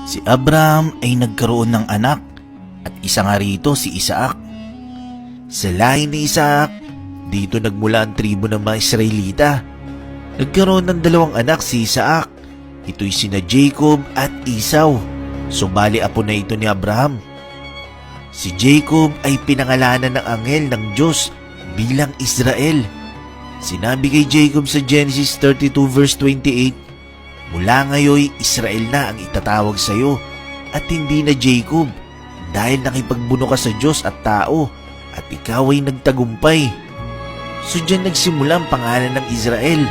Si Abraham ay nagkaroon ng anak at isa nga rito si Isaac. Sa lahi ni Isaac, dito nagmula ang tribo ng mga Israelita. Nagkaroon ng dalawang anak si Isaac. Ito'y sina Jacob at Esau. Subali apo na ito ni Abraham. Si Jacob ay pinangalanan ng anghel ng Diyos bilang Israel. Sinabi kay Jacob sa Genesis 32 verse 28, "Mula ngayon Israel na ang itatawag sa iyo at hindi na Jacob, dahil nakipagbuno ka sa Diyos at tao at ikaw ay nagtagumpay." So dyan nagsimula ang pangalan ng Israel.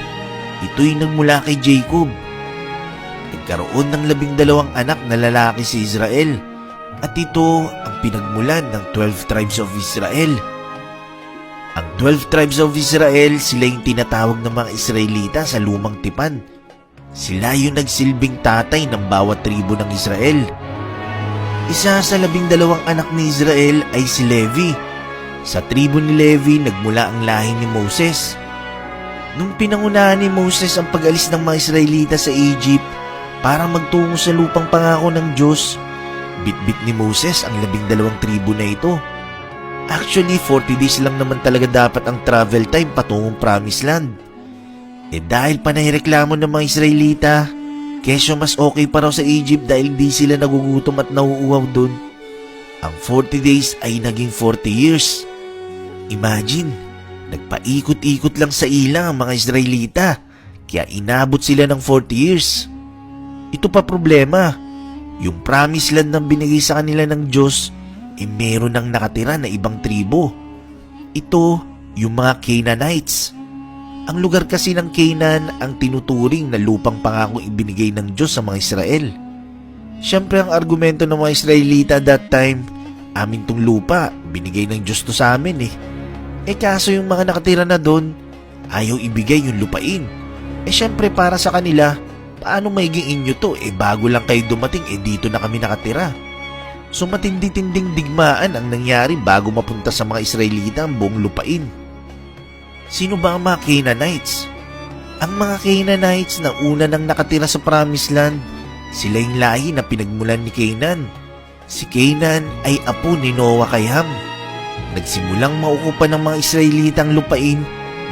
Ito'y nagmula kay Jacob. Nagkaroon ng 12 anak na lalaki si Israel at ito ang pinagmulan ng 12 tribes of Israel. Ang 12 tribes of Israel, sila yung tinatawag ng mga Israelita sa lumang tipan. Sila yung nagsilbing tatay ng bawat tribo ng Israel. Isa sa 12 anak ni Israel ay si Levi. Sa tribo ni Levi nagmula ang lahi ni Moses. Nung pinangunahan ni Moses ang pag-alis ng mga Israelita sa Egypt para magtungo sa lupang pangako ng Diyos, bitbit ni Moses ang 12 tribo na ito. Actually, 40 days lang naman talaga dapat ang travel time patungong Promised Land. Dahil panahireklamo ng mga Israelita, kesyo mas okay pa raw sa Egypt dahil di sila nagugutom at nauuhaw dun, ang 40 days ay naging 40 years. Imagine, nagpaikot-ikot lang sa ilang ang mga Israelita, kaya inabot sila ng 40 years. Ito pa problema, yung Promised Land na binigay sa kanila ng Diyos, meron nang nakatira na ibang tribo. Ito, yung mga Canaanites. Ang lugar kasi ng Canaan ang tinuturing na lupang pangako ibinigay ng Diyos sa mga Israel. Siyempre ang argumento ng mga Israelita that time, amin tong lupa, binigay ng Diyos to sa amin kaso yung mga nakatira na doon, ayaw ibigay yung lupain. Siyempre para sa kanila, paano maiging inyo to? Bago lang kayo dumating, dito na kami nakatira. So matindi-tinding digmaan ang nangyari bago mapunta sa mga Israelita ang buong lupain. Sino ba ang mga Canaanites? Ang mga Canaanites na una nang nakatira sa Promised Land, sila yung lahi na pinagmulan ni Canaan. Si Canaan ay apo ni Noah kay Ham. Nagsimulang maukupan ng mga Israelita ang lupain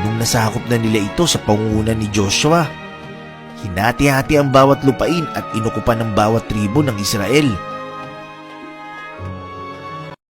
nung nasakop na nila ito sa pangunguna ni Joshua. Hinati-hati ang bawat lupain at inukupan ng bawat tribo ng Israel.